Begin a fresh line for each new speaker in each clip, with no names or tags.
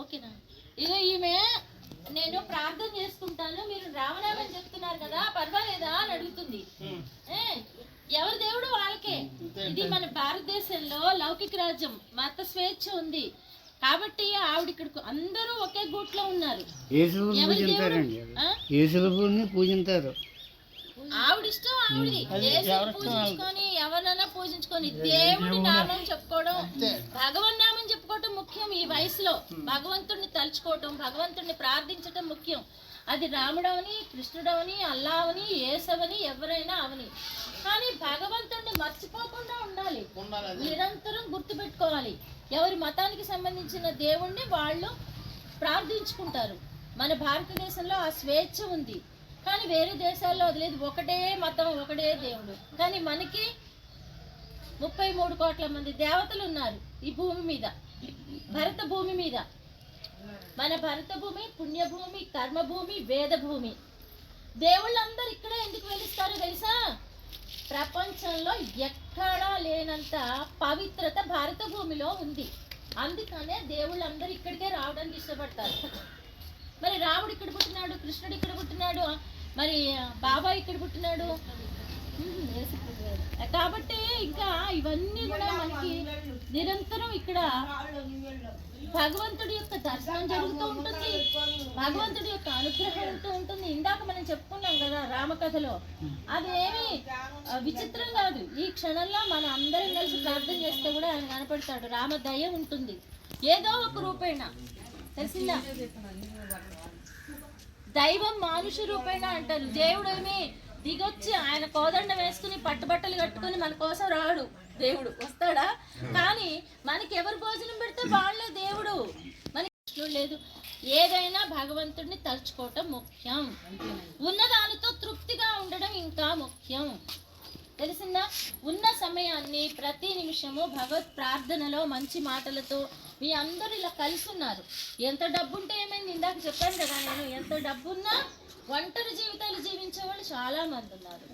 ఓకేనా? ఇక ఈమె నేను ప్రార్థన చేసుకుంటాను, మీరు రామనామని చెప్తున్నారు కదా, పర్వాలేదా అని అడుగుతుంది. ఎవరి దేవుడు వాళ్ళకే. ఇది మన భారతదేశంలో లౌకిక రాజ్యం, మత స్వేచ్ఛ ఉంది కాబట్టి ఆవిడ ఇక్కడ అందరూ ఒకే గూట్లో ఉన్నారు.
పూజించారు.
ఆవిడ ఇష్టం ఆవిడది, పూజించుకొని ఎవరినైనా పూజించుకొని దేవుడి నామం చెప్పుకోవడం, భగవన్ నామం చెప్పుకోవటం ముఖ్యం. ఈ వయసులో భగవంతుడిని తలుచుకోవటం, భగవంతుడిని ప్రార్థించటం ముఖ్యం. అది రాముడవని, కృష్ణుడవని, అల్లావని, యేసవని, ఎవరైనా అవని. కానీ భగవంతుడిని మర్చిపోకుండా ఉండాలి, నిరంతరం గుర్తుపెట్టుకోవాలి. ఎవరి మతానికి సంబంధించిన దేవుణ్ణి వాళ్ళు ప్రార్థించుకుంటారు. మన భారతదేశంలో ఆ స్వేచ్ఛ ఉంది, కానీ వేరే దేశాల్లో అది లేదు. ఒకటే మతం, ఒకటే దేవుడు. కానీ మనకి 33 కోట్ల మంది దేవతలు ఉన్నారు ఈ భూమి మీద, భరత భూమి మీద. మన భరత భూమి పుణ్యభూమి, కర్మభూమి, వేద భూమి. దేవుళ్ళందరూ ఇక్కడే ఎందుకు వెలుస్తారో తెలుసా? ప్రపంచంలో ఎక్కడా లేనంత పవిత్రత భారత భూమిలో ఉంది. అందుకనే దేవుళ్ళందరూ ఇక్కడికే రావడానికి ఇష్టపడతారు. మరి రాముడు ఇక్కడ పుట్టినాడు, కృష్ణుడు ఇక్కడ పుట్టినాడు, మరి బాబా ఇక్కడ పుట్టినాడు కాబట్టి ఇంకా ఇవన్నీ కూడా మనకి నిరంతరం ఇక్కడ భగవంతుడి యొక్క దర్శనం జరుగుతూ ఉంటుంది, భగవంతుడి యొక్క అనుగ్రహం ఉంటూ ఉంటుంది. ఇందాక మనం చెప్పుకున్నాం కదా రామకథలో, అదేమి విచిత్రం కాదు. ఈ క్షణంలో మన అందరం కలిసి ప్రార్థన చేస్తే కూడా ఆయన కనపడతాడు. రామ దయ ఉంటుంది ఏదో ఒక రూపేణ, తెలిసిందా? దైవం మానుష రూపేణ అంటారు. దేవుడేమి దిగొచ్చి ఆయన కోదండ వేసుకుని పట్టుబట్టలు కట్టుకుని మన కోసం రాడు, దేవుడు వస్తాడా? కానీ మనకి ఎవరు భోజనం పెడితే వాళ్ళే దేవుడు, మనకి ఇష్టం లేదు. ఏదైనా భగవంతుడిని తలుచుకోవటం ముఖ్యం, ఉన్నదానితో తృప్తిగా ఉండడం ఇంకా ముఖ్యం. తెలిసిందా? ఉన్న సమయాన్ని ప్రతి నిమిషము భగవత్ ప్రార్థనలో మంచి మాటలతో మీ అందరూ ఇలా కలిసి ఉన్నారు. ఎంత డబ్బుంటే ఏమైంది? ఇందాక చెప్పాను కదా నేను, ఎంత డబ్బున్నా ఒంటరి జీవితాలు జీవించే వాళ్ళు చాలా మంది ఉన్నారు.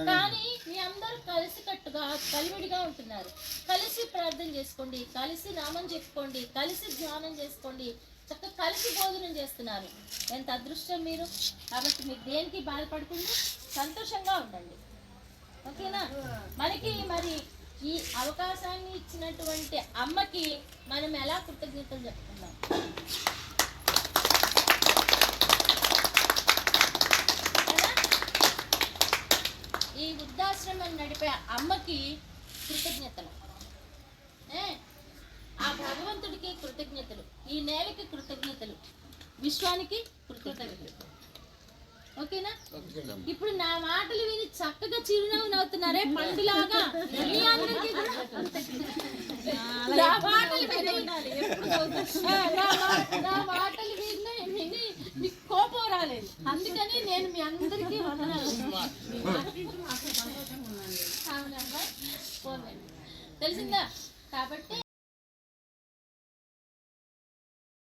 కానీ మీ అందరూ కలిసికట్టుగా కలివిడిగా ఉంటున్నారు. కలిసి ప్రార్థన చేసుకోండి, కలిసి నామం చెప్పుకోండి, కలిసి ధ్యానం చేసుకోండి, చక్కగా కలిసి భోజనం చేస్తున్నారు. ఎంత అదృష్టం మీరు. కాబట్టి మీరు దేనికి బాధపడకుండా సంతోషంగా ఉండండి, ఓకేనా? మనకి మరి ఈ అవకాశాన్ని ఇచ్చినటువంటి అమ్మకి మనం ఎలా కృతజ్ఞతలు చెప్పుకుందాం. ఈ వృద్ధాశ్రమం నడిపే అమ్మకి కృతజ్ఞతలు, ఆ భగవంతుడికి కృతజ్ఞతలు, ఈ నేలకి కృతజ్ఞతలు, విశ్వానికి కృతజ్ఞతలు, ఓకేనా? ఇప్పుడు నా మాటలు విని చక్కగా చిరునవ్వు నవ్వుతున్నారే పండులాగా. నా మాటలు విని మీకు కోపం రాలేదు, అందుకని నేను మీ అందరికీ తెలిసిందా? కాబట్టి